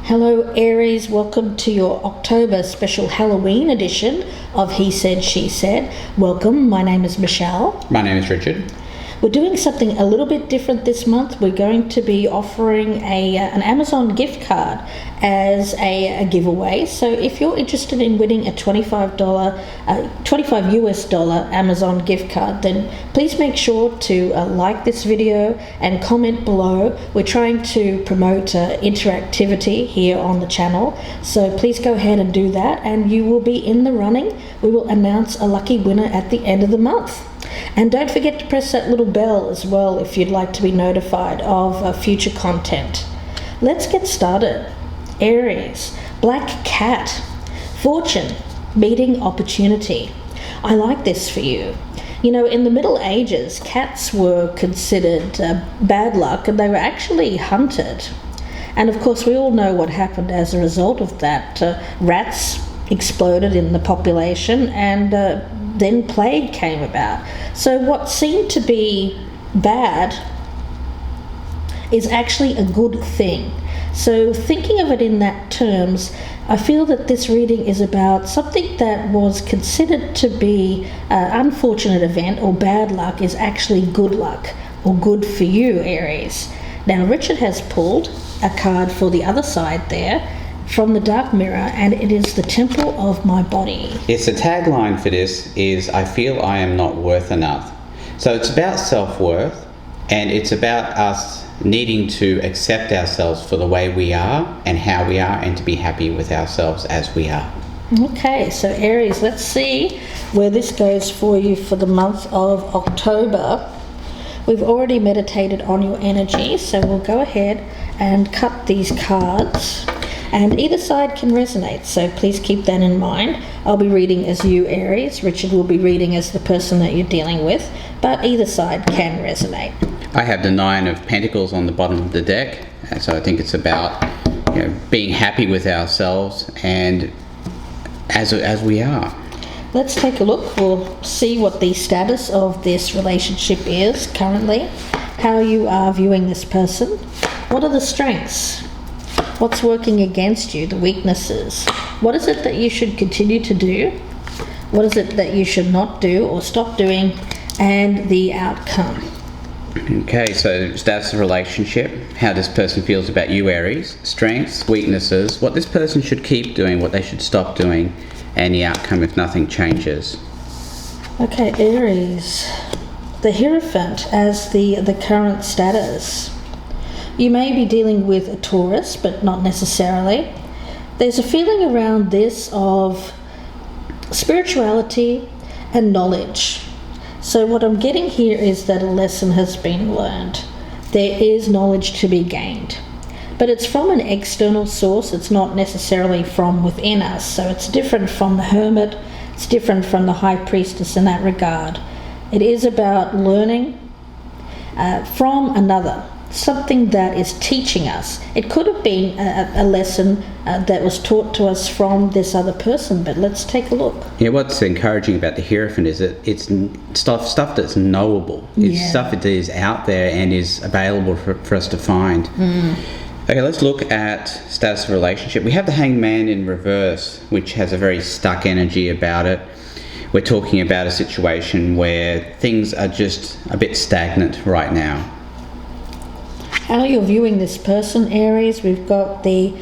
Hello Aries, welcome to your October special Halloween edition of He Said, She Said. Welcome, my name is Michelle. My name is Richard. We're doing something a little bit different this month. We're going to be offering an Amazon gift card as a giveaway. So if you're interested in winning a $25 US Amazon gift card, then please make sure to like this video and comment below. We're trying to promote interactivity here on the channel, so please go ahead and do that and you will be in the running. We will announce a lucky winner at the end of the month. And don't forget to press that little bell as well if you'd like to be notified of future content. Let's get started. Aries, Black Cat, Fortune, Meeting Opportunity. I like this for you. You know, in the Middle Ages, cats were considered bad luck and they were actually hunted. And of course, we all know what happened as a result of that. Rats exploded in the population and then plague came about. So what seemed to be bad is actually a good thing. So thinking of it in that terms, I feel that this reading is about something that was considered to be an unfortunate event or bad luck is actually good luck or good for you, Aries. Now Richard has pulled a card for the other side there from the dark mirror, and it is the Temple of My Body. Yes, the tagline for this is, I feel I am not worth enough. So it's about self-worth, and it's about us needing to accept ourselves for the way we are and how we are, and to be happy with ourselves as we are. Okay, so Aries, let's see where this goes for you for the month of October. We've already meditated on your energy, so we'll go ahead and cut these cards. And either side can resonate, so please keep that in mind. I'll be reading as you, Aries. Richard will be reading as the person that you're dealing with, but either side can resonate. I have the Nine of Pentacles on the bottom of the deck, so I think it's about being happy with ourselves and as we are. Let's take a look. We'll see what the status of this relationship is currently, how you are viewing this person. What are the strengths? What's working against you, the weaknesses? What is it that you should continue to do? What is it that you should not do or stop doing? And the outcome. Okay, so that's the relationship, how this person feels about you, Aries. Strengths, weaknesses, what this person should keep doing, what they should stop doing, and the outcome if nothing changes. Okay, Aries. The Hierophant as the current status. You may be dealing with a Taurus, but not necessarily. There's a feeling around this of spirituality and knowledge. So what I'm getting here is that a lesson has been learned. There is knowledge to be gained. But it's from an external source, it's not necessarily from within us. So it's different from the Hermit, it's different from the High Priestess in that regard. It is about learning from another. Something that is teaching us. It could have been a lesson that was taught to us from this other person, but let's take a look. Yeah, what's encouraging about the Hierophant is that it's stuff that's knowable. It's stuff that is out there and is available for us to find. Okay, let's look at status of relationship. We have the Hanged Man in reverse, which has a very stuck energy about it. We're talking about a situation where things are just a bit stagnant right now. How you're viewing this person, Aries, we've got the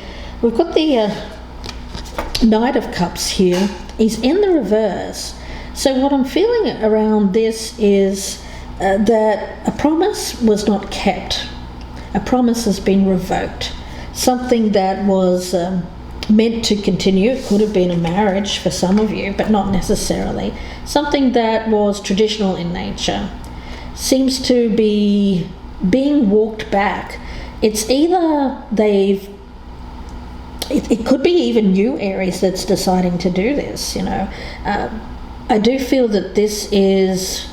Knight of Cups here. He's in the reverse. So what I'm feeling around this is that a promise was not kept. A promise has been revoked. Something that was meant to continue. It could have been a marriage for some of you, but not necessarily. Something that was traditional in nature seems to be being walked back. It's either it could be even you, Aries, that's deciding to do this, you know. I do feel that this is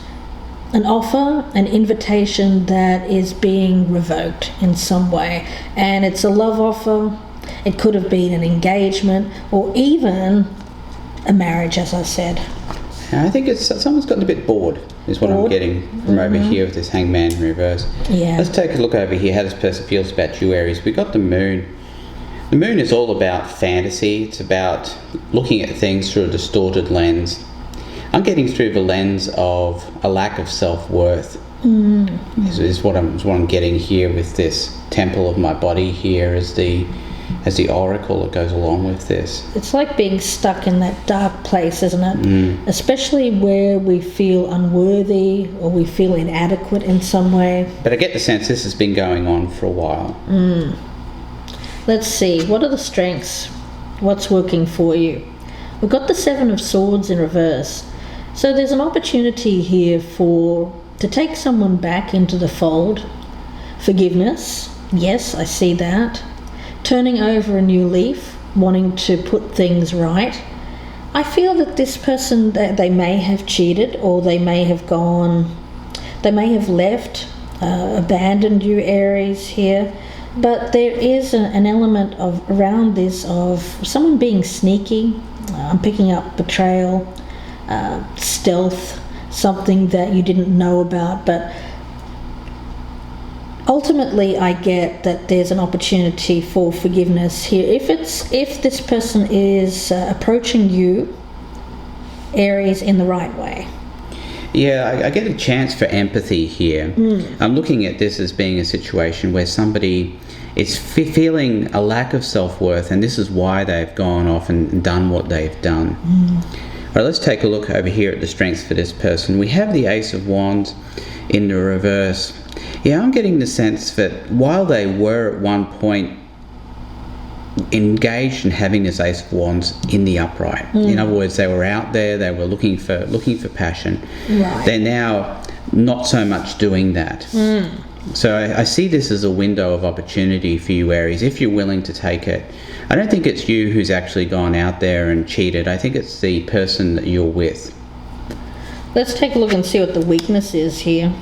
an offer, an invitation that is being revoked in some way, and it's a love offer. It could have been an engagement or even a marriage, as I said. I think it's someone's gotten a bit bored, is what I'm getting from over here with this Hanged Man in reverse. Yeah. Let's take a look over here, how this person feels about you, Aries. We got the Moon The moon is all about fantasy. It's about looking at things through a distorted lens. I'm getting through the lens of a lack of self-worth. Is what I'm getting here with this temple of my body here as the oracle that goes along with this. It's like being stuck in that dark place, isn't it? Especially where we feel unworthy or we feel inadequate in some way. But I get the sense this has been going on for a while. Let's see, what are the strengths? What's working for you? We've got the Seven of Swords in reverse. So there's an opportunity here to take someone back into the fold. Forgiveness, yes, I see that. Turning over a new leaf, wanting to put things right. I feel that this person, they may have cheated, or they may have left, abandoned you, Aries, here. But there is an element around this of someone being sneaky. I'm picking up betrayal, stealth, something that you didn't know about. But ultimately, I get that there's an opportunity for forgiveness here. If this person is approaching you, Aries, in the right way. Yeah, I get a chance for empathy here. I'm looking at this as being a situation where somebody is feeling a lack of self-worth, and this is why they've gone off and done what they've done. All right, let's take a look over here at the strengths for this person. We have the Ace of Wands in the reverse. Yeah, I'm getting the sense that while they were at one point engaged in having this Ace of Wands in the upright, in other words, they were out there, they were looking for passion. Right. They're now not so much doing that. So I see this as a window of opportunity for you, Aries, if you're willing to take it. I don't think it's you who's actually gone out there and cheated. I think it's the person that you're with. Let's take a look and see what the weakness is here.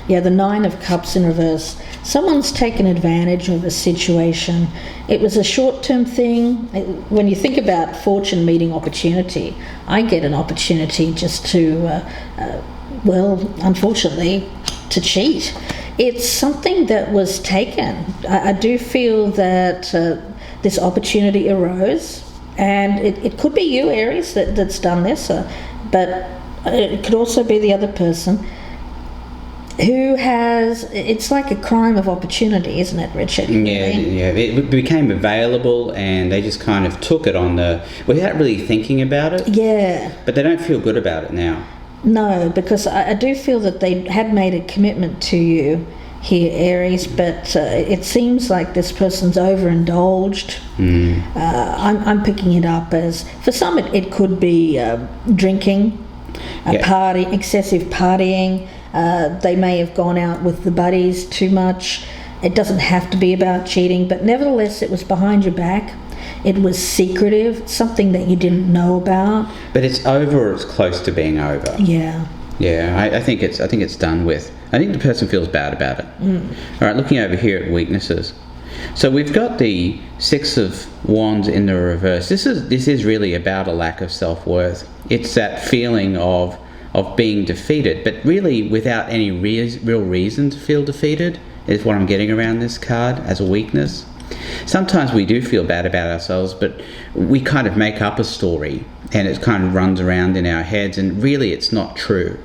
Yeah, the Nine of Cups in reverse. Someone's taken advantage of a situation. It was a short-term thing. When you think about fortune meeting opportunity, I get an opportunity just to, unfortunately, to cheat. It's something that was taken. I do feel that this opportunity arose, and it could be you, Aries, that's done this, but it could also be the other person who has, it's like a crime of opportunity, isn't it, Richard? Yeah, it became available and they just kind of took it without really thinking about it. Yeah. But they don't feel good about it now. No, because I do feel that they had made a commitment to you here, Aries, but it seems like this person's overindulged. I'm picking it up as, for some it could be drinking, party, excessive partying. They may have gone out with the buddies too much. It doesn't have to be about cheating, but nevertheless it was behind your back. It was secretive, something that you didn't know about. But it's over, or it's close to being over. Yeah. Yeah, I think it's done with. I think the person feels bad about it. All right, looking over here at weaknesses. So we've got the Six of Wands in the reverse. This is really about a lack of self-worth. It's that feeling of being defeated, but really without any real reason to feel defeated is what I'm getting around this card as a weakness. Sometimes we do feel bad about ourselves, but we kind of make up a story and it kind of runs around in our heads, and really it's not true.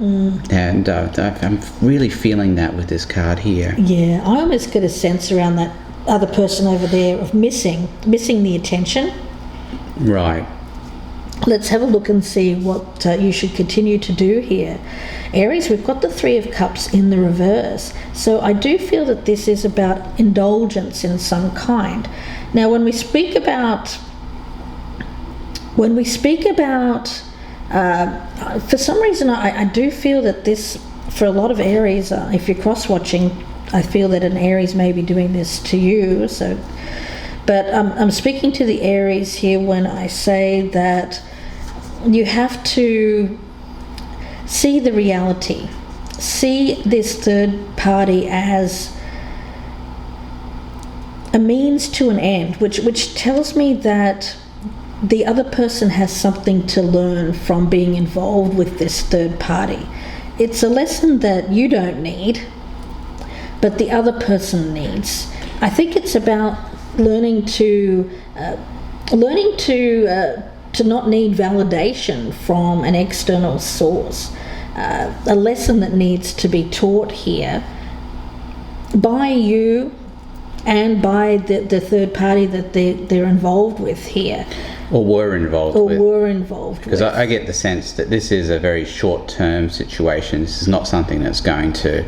And I'm really feeling that with this card here. Yeah, I almost get a sense around that other person over there of missing the attention. Right. Let's have a look and see what you should continue to do here. Aries, we've got the Three of Cups in the reverse. So I do feel that this is about indulgence in some kind. Now, when we speak about, for some reason, I do feel that this, for a lot of Aries, if you're cross-watching, I feel that an Aries may be doing this to you. So, but I'm speaking to the Aries here when I say that you have to see the reality. See this third party as a means to an end, which tells me that the other person has something to learn from being involved with this third party. It's a lesson that you don't need, but the other person needs. I think it's about learning to not need validation from an external source. A lesson that needs to be taught here by you and by the third party that they're involved with here. Or were involved with. Because I get the sense that this is a very short-term situation. This is not something that's going to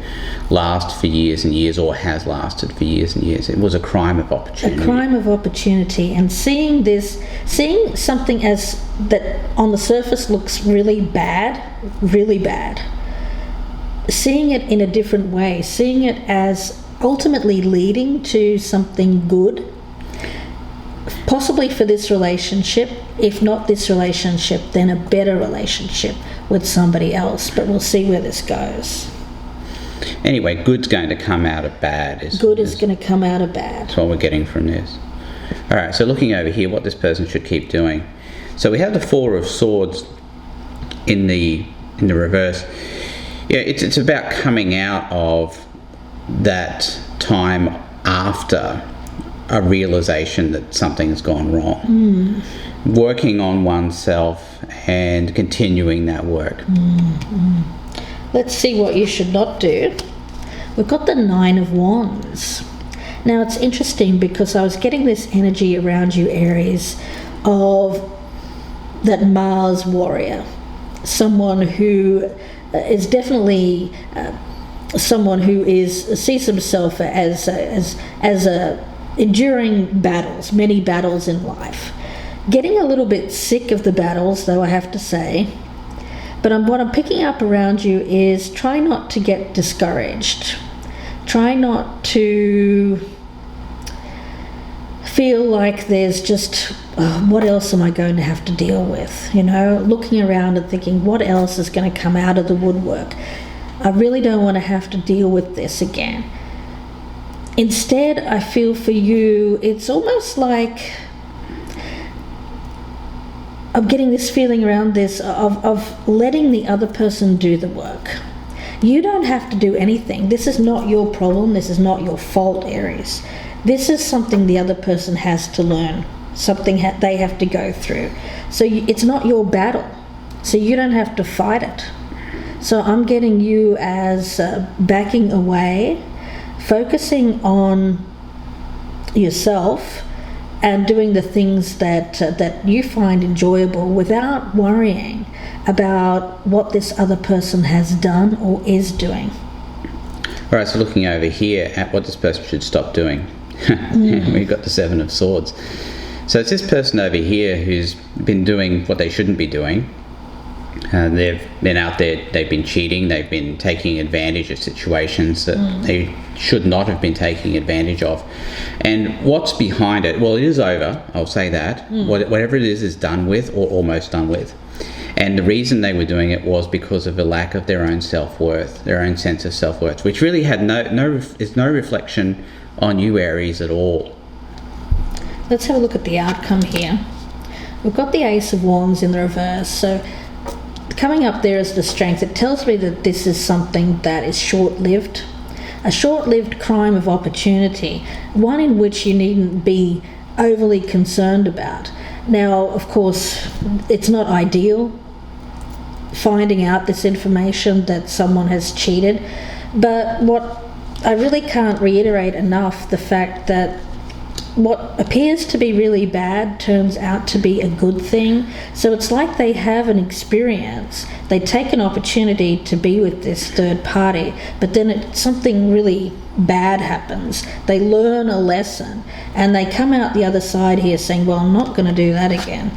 last for years and years, or has lasted for years and years. It was a crime of opportunity. A crime of opportunity. And seeing something as that on the surface looks really bad, seeing it in a different way, seeing it as ultimately leading to something good, possibly for this relationship. If not this relationship, then a better relationship with somebody else. But we'll see where this goes. Anyway, good's going to come out of bad. Good is going to come out of bad. That's what we're getting from this. All right, so looking over here, what this person should keep doing. So we have the Four of Swords in the reverse. Yeah, it's about coming out of that time after a realization that something's gone wrong. Working on oneself and continuing that work. Let's see what you should not do. We've got the Nine of Wands. Now it's interesting because I was getting this energy around you, Aries, of that Mars warrior, someone who is definitely someone who sees himself as enduring battles, many battles in life. Getting a little bit sick of the battles, though, I have to say. But what I'm picking up around you is try not to get discouraged. Try not to feel like there's just, what else am I going to have to deal with? You know, looking around and thinking, what else is going to come out of the woodwork? I really don't want to have to deal with this again. Instead, I feel for you, it's almost like I'm getting this feeling around this of letting the other person do the work. You don't have to do anything. This is not your problem. This is not your fault, Aries. This is something the other person has to learn, something they have to go through. So it's not your battle. So you don't have to fight it. So I'm getting you as backing away, focusing on yourself and doing the things that you find enjoyable without worrying about what this other person has done or is doing. All right, so looking over here at what this person should stop doing. We've got the Seven of Swords. So it's this person over here who's been doing what they shouldn't be doing. They've been out there, they've been cheating, they've been taking advantage of situations that they should not have been taking advantage of. And what's behind it? Well, it is over, I'll say that. Whatever it is done with, or almost done with. And the reason they were doing it was because of a lack of their own self-worth, their own sense of self-worth, which really had no reflection on you, Aries, at all. Let's have a look at the outcome here. We've got the Ace of Wands in the reverse, so coming up there is the Strength. It tells me that this is something that is short-lived, a short-lived crime of opportunity, one in which you needn't be overly concerned about. Now, of course, it's not ideal finding out this information that someone has cheated, but what I really can't reiterate enough the fact that what appears to be really bad turns out to be a good thing. So it's like they have an experience. They take an opportunity to be with this third party, but then something really bad happens. They learn a lesson and they come out the other side here saying, well, I'm not going to do that again.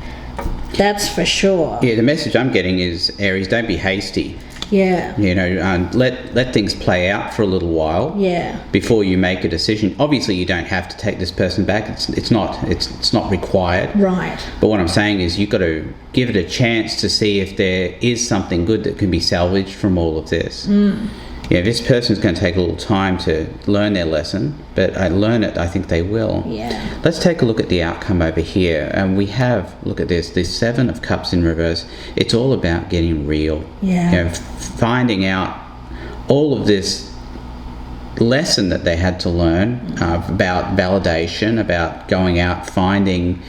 That's for sure. Yeah, the message I'm getting is, Aries, don't be hasty. Yeah. You know, let things play out for a little while. Yeah. Before you make a decision. Obviously, you don't have to take this person back. It's not required. Right. But what I'm saying is, you've got to give it a chance to see if there is something good that can be salvaged from all of this. Yeah, this person's going to take a little time to learn their lesson, but learn it, I think they will. Yeah. Let's take a look at the outcome over here. And we have, look at this Seven of Cups in reverse. It's all about getting real. Yeah. You know, finding out all of this lesson that they had to learn about validation, about going out finding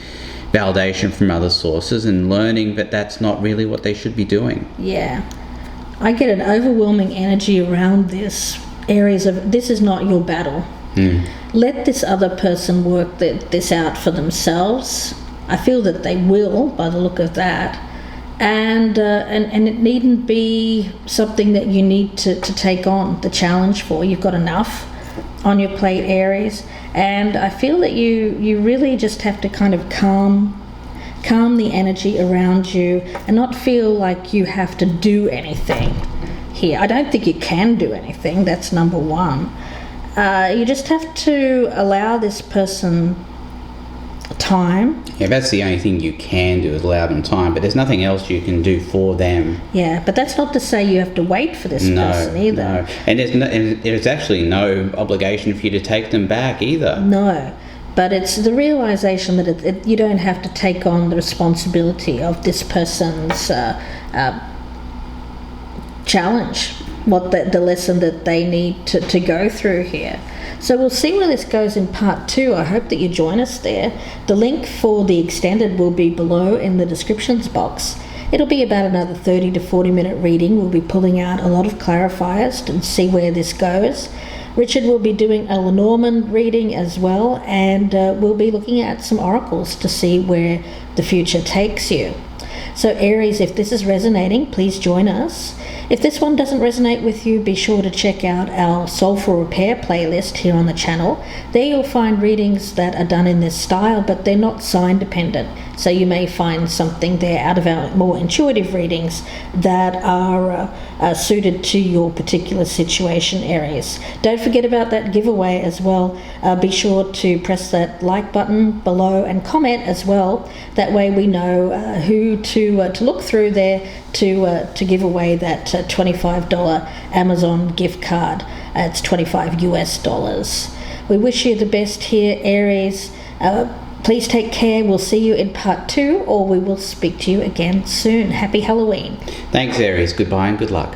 validation from other sources and learning that that's not really what they should be doing. Yeah. I get an overwhelming energy around this. Areas of, this is not your battle. Let this other person work this out for themselves. I feel that they will, by the look of that. And it needn't be something that you need to take on the challenge for. You've got enough on your plate, Aries. And I feel that you really just have to kind of calm the energy around you and not feel like you have to do anything here. I don't think you can do anything. That's number one. You just have to allow this person time. Yeah, that's the only thing you can do, is allow them time, but there's nothing else you can do for them. Yeah, but that's not to say you have to wait for this person either. No, and there's actually no obligation for you to take them back either. No, but it's the realization that you don't have to take on the responsibility of this person's challenge, what the lesson that they need to go through here. So we'll see where this goes in part 2. I hope that you join us there. The link for the extended will be below in the descriptions box. It'll be about another 30 to 40 minute reading. We'll be pulling out a lot of clarifiers to see where this goes. Richard will be doing a Lenormand reading as well, and we'll be looking at some oracles to see where the future takes you. So Aries, if this is resonating, please join us. If this one doesn't resonate with you, be sure to check out our Soulful Repair playlist here on the channel. There you'll find readings that are done in this style, but they're not sign dependent. So you may find something there out of our more intuitive readings that are suited to your particular situation, Aries. Don't forget about that giveaway as well. Be sure to press that like button below and comment as well. That way we know who to look through there to give away that $25 Amazon gift card. It's $25 US. We wish you the best here, Aries. Please take care. We'll see you in part 2, or we will speak to you again soon. Happy Halloween. Thanks, Aries. Goodbye and good luck.